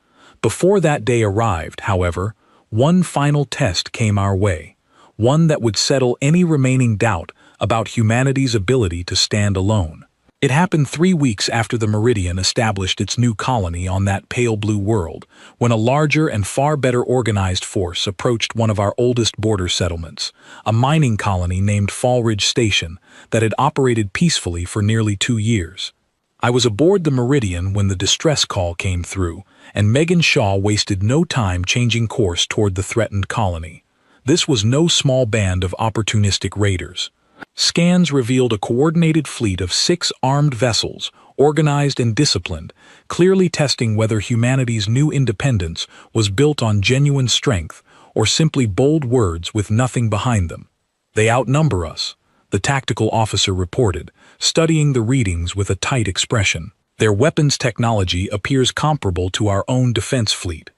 Before that day arrived, however, one final test came our way, one that would settle any remaining doubt about humanity's ability to stand alone. It happened 3 weeks after the Meridian established its new colony on that pale blue world, when a larger and far better organized force approached one of our oldest border settlements, a mining colony named Fallridge Station that had operated peacefully for nearly 2 years. I was aboard the Meridian when the distress call came through, and Megan Shaw wasted no time changing course toward the threatened colony. This was no small band of opportunistic raiders. Scans revealed a coordinated fleet of 6 armed vessels, organized and disciplined, clearly testing whether humanity's new independence was built on genuine strength or simply bold words with nothing behind them. "They outnumber us," the tactical officer reported, studying the readings with a tight expression. "Their weapons technology appears comparable to our own defense fleet."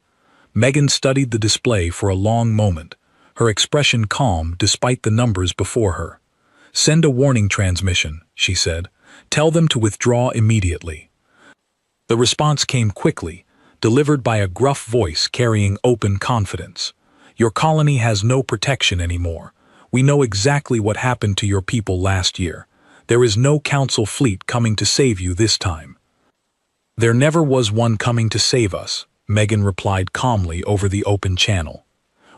Megan studied the display for a long moment, her expression calm despite the numbers before her. "Send a warning transmission," she said. "Tell them to withdraw immediately." The response came quickly, delivered by a gruff voice carrying open confidence. "Your colony has no protection anymore. We know exactly what happened to your people last year. There is no Council fleet coming to save you this time." "There never was one coming to save us," Megan replied calmly over the open channel.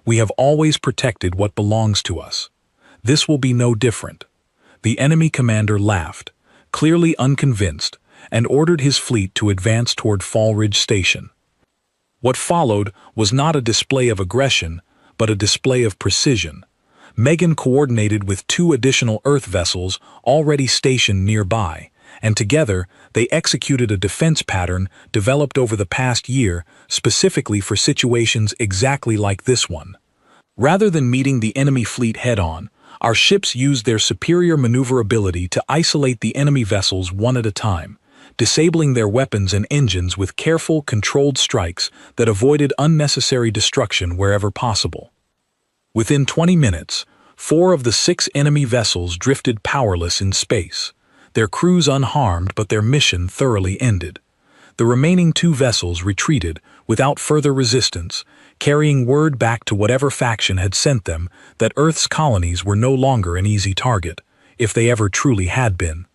"We have always protected what belongs to us. This will be no different." The enemy commander laughed, clearly unconvinced, and ordered his fleet to advance toward Fallridge Station. What followed was not a display of aggression, but a display of precision. Megan coordinated with 2 additional Earth vessels already stationed nearby, and together they executed a defense pattern developed over the past year specifically for situations exactly like this one. Rather than meeting the enemy fleet head-on, Our ships used their superior maneuverability to isolate the enemy vessels one at a time, disabling their weapons and engines with careful, controlled strikes that avoided unnecessary destruction wherever possible. Within 20 minutes, 4 of the 6 enemy vessels drifted powerless in space, their crews unharmed but their mission thoroughly ended. The remaining 2 vessels retreated without further resistance, carrying word back to whatever faction had sent them that Earth's colonies were no longer an easy target, if they ever truly had been.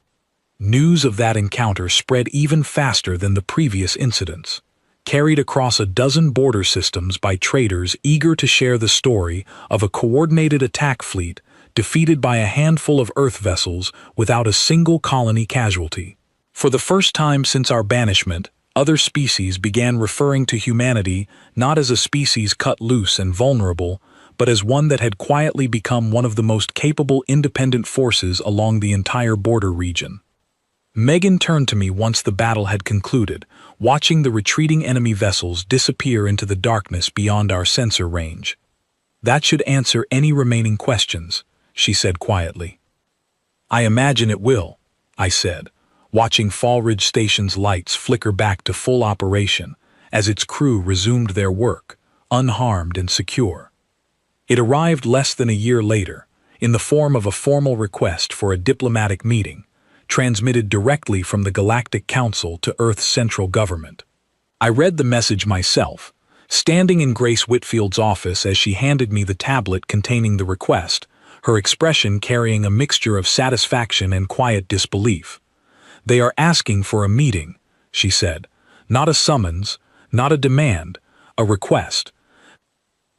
News of that encounter spread even faster than the previous incidents, carried across a dozen border systems by traders eager to share the story of a coordinated attack fleet defeated by a handful of Earth vessels without a single colony casualty. For the first time since our banishment, other species began referring to humanity not as a species cut loose and vulnerable, but as one that had quietly become one of the most capable independent forces along the entire border region. Megan turned to me once the battle had concluded, watching the retreating enemy vessels disappear into the darkness beyond our sensor range. "That should answer any remaining questions," she said quietly. "I imagine it will," I said, watching Fallridge Station's lights flicker back to full operation as its crew resumed their work, unharmed and secure. It arrived less than a year later, in the form of a formal request for a diplomatic meeting, transmitted directly from the Galactic Council to Earth's central government. I read the message myself, standing in Grace Whitfield's office as she handed me the tablet containing the request, her expression carrying a mixture of satisfaction and quiet disbelief. "They are asking for a meeting," she said. "Not a summons, not a demand, a request."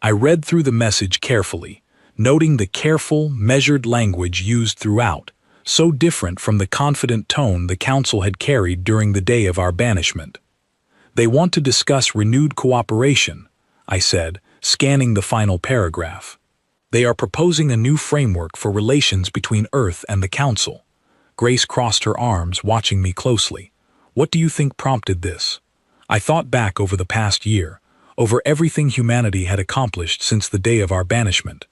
I read through the message carefully, noting the careful, measured language used throughout, so different from the confident tone the Council had carried during the day of our banishment. "They want to discuss renewed cooperation," I said, scanning the final paragraph. "They are proposing a new framework for relations between Earth and the Council." Grace crossed her arms, watching me closely. "What do you think prompted this?" I thought back over the past year, over everything humanity had accomplished since the day of our banishment.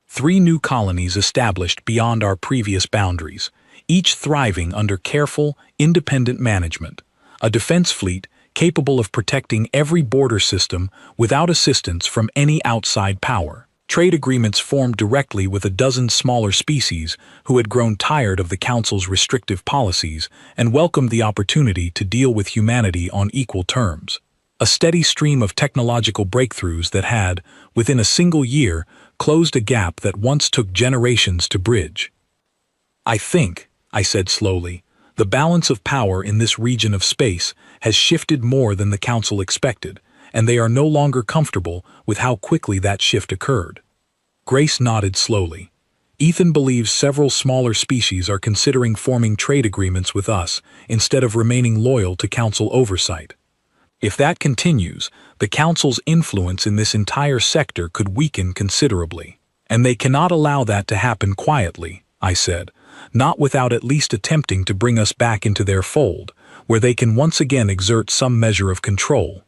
3 new colonies established beyond our previous boundaries, each thriving under careful, independent management. A defense fleet capable of protecting every border system without assistance from any outside power. Trade agreements formed directly with a dozen smaller species who had grown tired of the Council's restrictive policies and welcomed the opportunity to deal with humanity on equal terms. A steady stream of technological breakthroughs that had, within a single year, closed a gap that once took generations to bridge. "I think," I said slowly, "the balance of power in this region of space has shifted more than the Council expected, and they are no longer comfortable with how quickly that shift occurred." Grace nodded slowly. "Ethan believes several smaller species are considering forming trade agreements with us instead of remaining loyal to Council oversight. If that continues, the Council's influence in this entire sector could weaken considerably. And they cannot allow that to happen quietly," I said, "not without at least attempting to bring us back into their fold, where they can once again exert some measure of control."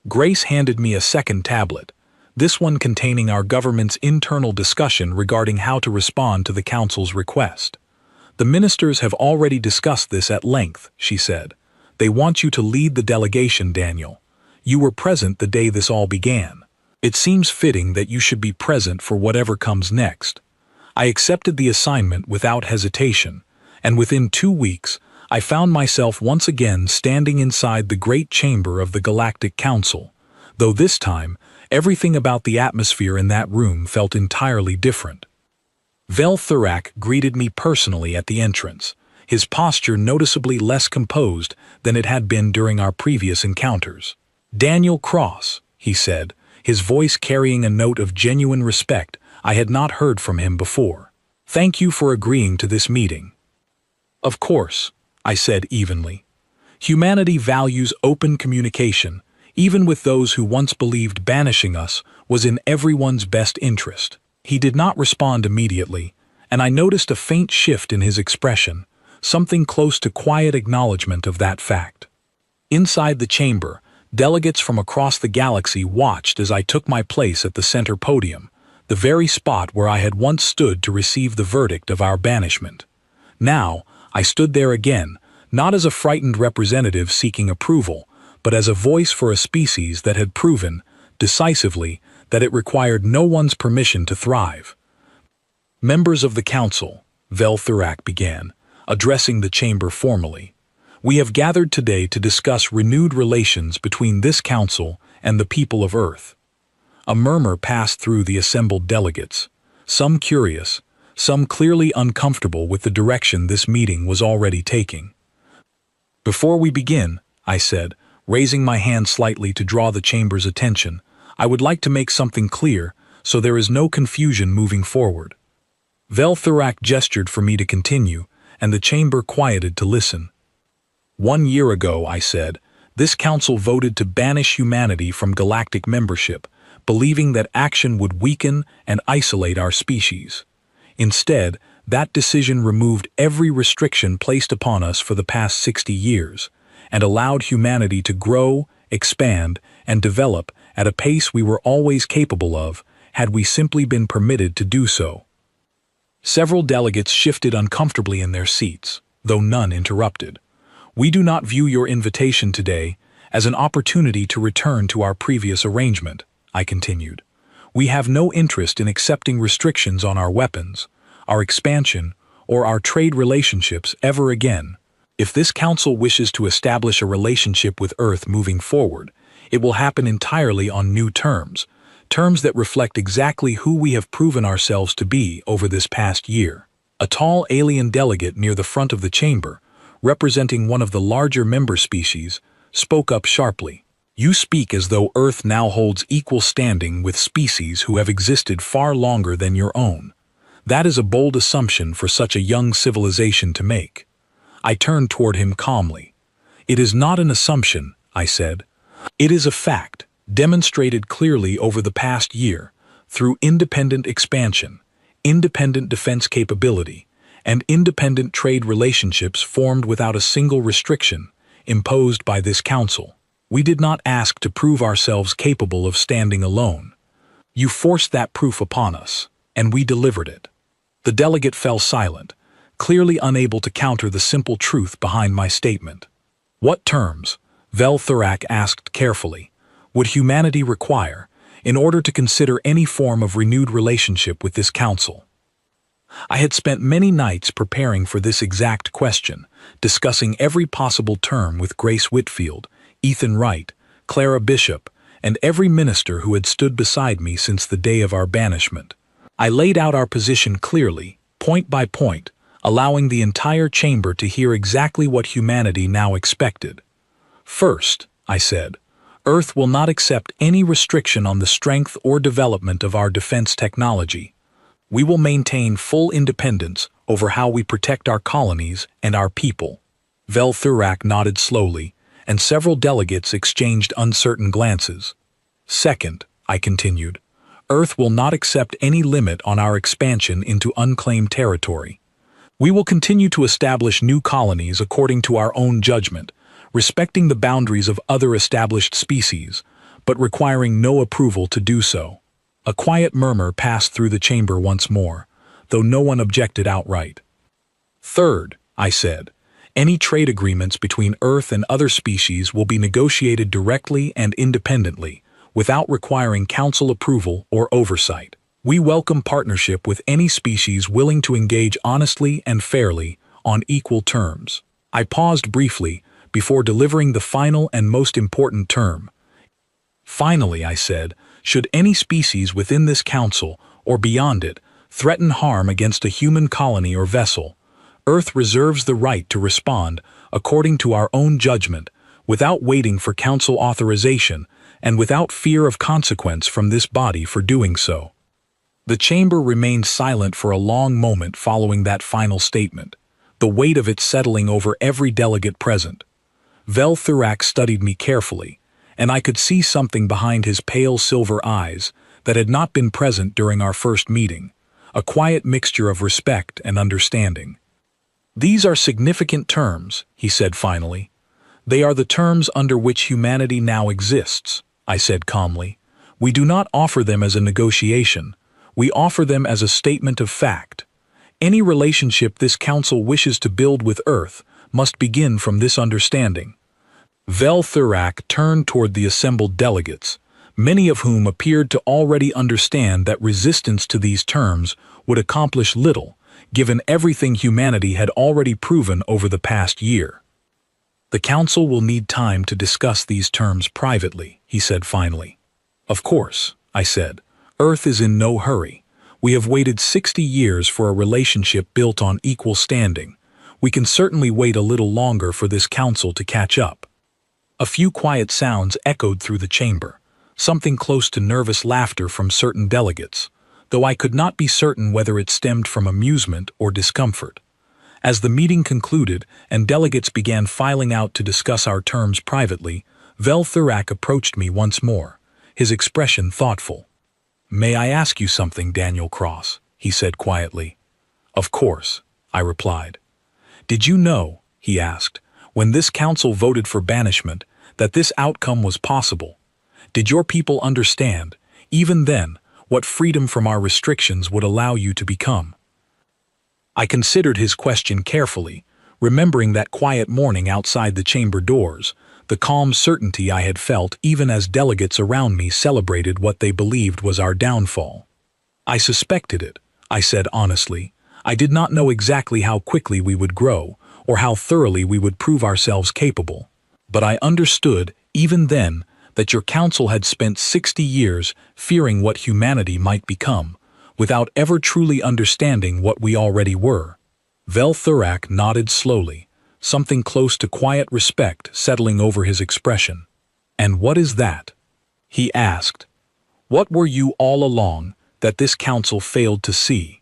Grace handed me a second tablet, this one containing our government's internal discussion regarding how to respond to the Council's request. "The ministers have already discussed this at length," she said. "They want you to lead the delegation, Daniel. You were present the day this all began. It seems fitting that you should be present for whatever comes next." I accepted the assignment without hesitation, and within 2 weeks, I found myself once again standing inside the great chamber of the Galactic Council, though this time, everything about the atmosphere in that room felt entirely different. Vel Thurak greeted me personally at the entrance, his posture noticeably less composed than it had been during our previous encounters. "Daniel Cross," he said, his voice carrying a note of genuine respect I had not heard from him before. "Thank you for agreeing to this meeting." "Of course," I said evenly. "Humanity values open communication, even with those who once believed banishing us was in everyone's best interest." He did not respond immediately, and I noticed a faint shift in his expression, something close to quiet acknowledgement of that fact. Inside the chamber, delegates from across the galaxy watched as I took my place at the center podium, the very spot where I had once stood to receive the verdict of our banishment. Now, I stood there again, not as a frightened representative seeking approval, but as a voice for a species that had proven, decisively, that it required no one's permission to thrive. "Members of the Council," Vel-Thurak began, addressing the chamber formally, "we have gathered today to discuss renewed relations between this council and the people of Earth." A murmur passed through the assembled delegates, some curious, some clearly uncomfortable with the direction this meeting was already taking. "Before we begin," I said, raising my hand slightly to draw the chamber's attention, "I would like to make something clear so there is no confusion moving forward." Vel-Thurak gestured for me to continue, and the chamber quieted to listen. "1 year ago," I said, "this council voted to banish humanity from galactic membership, believing that action would weaken and isolate our species. Instead, that decision removed every restriction placed upon us for the past 60 years, and allowed humanity to grow, expand, and develop at a pace we were always capable of, had we simply been permitted to do so." Several delegates shifted uncomfortably in their seats, though none interrupted. "We do not view your invitation today as an opportunity to return to our previous arrangement," I continued. "We have no interest in accepting restrictions on our weapons, our expansion, or our trade relationships ever again. If this council wishes to establish a relationship with Earth moving forward, it will happen entirely on new terms, terms that reflect exactly who we have proven ourselves to be over this past year." A tall alien delegate near the front of the chamber, representing one of the larger member species, spoke up sharply. "You speak as though Earth now holds equal standing with species who have existed far longer than your own. That is a bold assumption for such a young civilization to make." I turned toward him calmly. "It is not an assumption," I said. "It is a fact, demonstrated clearly over the past year, through independent expansion, independent defense capability, and independent trade relationships formed without a single restriction imposed by this council. We did not ask to prove ourselves capable of standing alone. You forced that proof upon us, and we delivered it." The delegate fell silent, clearly unable to counter the simple truth behind my statement. "What terms," Vel-Thurak asked carefully, "would humanity require in order to consider any form of renewed relationship with this council?" I had spent many nights preparing for this exact question, discussing every possible term with Grace Whitfield, Ethan Wright, Clara Bishop, and every minister who had stood beside me since the day of our banishment. I laid out our position clearly, point by point, allowing the entire chamber to hear exactly what humanity now expected. "First," I said, "Earth will not accept any restriction on the strength or development of our defense technology. We will maintain full independence over how we protect our colonies and our people." Vel-Thurak nodded slowly, and several delegates exchanged uncertain glances. "Second," I continued, "Earth will not accept any limit on our expansion into unclaimed territory. We will continue to establish new colonies according to our own judgment, respecting the boundaries of other established species, but requiring no approval to do so." A quiet murmur passed through the chamber once more, though no one objected outright. "Third," I said, "any trade agreements between Earth and other species will be negotiated directly and independently, without requiring council approval or oversight. We welcome partnership with any species willing to engage honestly and fairly on equal terms." I paused briefly before delivering the final and most important term. "Finally," I said, "should any species within this council, or beyond it, threaten harm against a human colony or vessel, Earth reserves the right to respond according to our own judgment, without waiting for council authorization and without fear of consequence from this body for doing so." The chamber remained silent for a long moment following that final statement, the weight of it settling over every delegate present. Vel-Thurak studied me carefully, and I could see something behind his pale silver eyes that had not been present during our first meeting, a quiet mixture of respect and understanding. "These are significant terms," he said finally. "They are the terms under which humanity now exists," I said calmly. "We do not offer them as a negotiation. We offer them as a statement of fact. Any relationship this council wishes to build with Earth must begin from this understanding. Vel-Thurak turned toward the assembled delegates, many of whom appeared to already understand that resistance to these terms would accomplish little, given everything humanity had already proven over the past year. The council will need time to discuss these terms privately, he said finally. Of course, I said. Earth is in no hurry. We have waited 60 years for a relationship built on equal standing. We can certainly wait a little longer for this council to catch up. A few quiet sounds echoed through the chamber, something close to nervous laughter from certain delegates, though I could not be certain whether it stemmed from amusement or discomfort. As the meeting concluded and delegates began filing out to discuss our terms privately, Vel-Thurak approached me once more, his expression thoughtful. "May I ask you something, Daniel Cross?" he said quietly. "Of course," I replied. "Did you know," he asked, "when this council voted for banishment, that this outcome was possible? Did your people understand, even then, what freedom from our restrictions would allow you to become?" I considered his question carefully, remembering that quiet morning outside the chamber doors, the calm certainty I had felt even as delegates around me celebrated what they believed was our downfall. "I suspected it," I said honestly. "I did not know exactly how quickly we would grow, or how thoroughly we would prove ourselves capable. But I understood, even then, that your council had spent 60 years fearing what humanity might become, without ever truly understanding what we already were." Vel-Thurak nodded slowly, something close to quiet respect settling over his expression. "And what is that?" he asked. "What were you all along that this council failed to see?"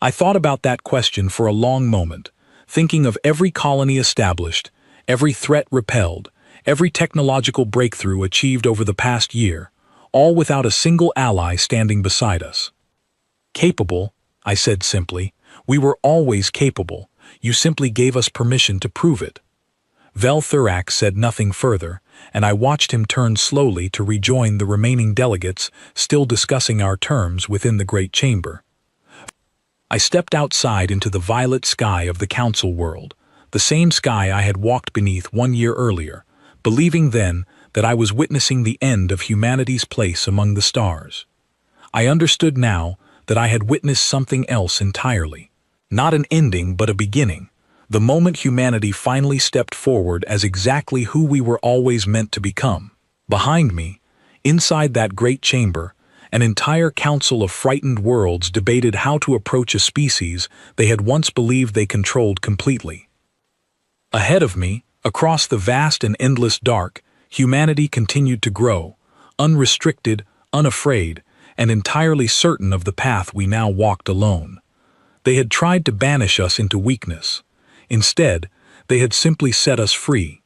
I thought about that question for a long moment, thinking of every colony established, every threat repelled, every technological breakthrough achieved over the past year, all without a single ally standing beside us. "Capable," I said simply. "We were always capable. You simply gave us permission to prove it." Vel-Thurak said nothing further, and I watched him turn slowly to rejoin the remaining delegates still discussing our terms within the great chamber. I stepped outside into the violet sky of the council world, the same sky I had walked beneath 1 year earlier, believing then that I was witnessing the end of humanity's place among the stars. I understood now that I had witnessed something else entirely. Not an ending, but a beginning. The moment humanity finally stepped forward as exactly who we were always meant to become. Behind me, inside that great chamber, an entire council of frightened worlds debated how to approach a species they had once believed they controlled completely. Ahead of me, across the vast and endless dark, humanity continued to grow, unrestricted, unafraid, and entirely certain of the path we now walked alone. They had tried to banish us into weakness. Instead, they had simply set us free.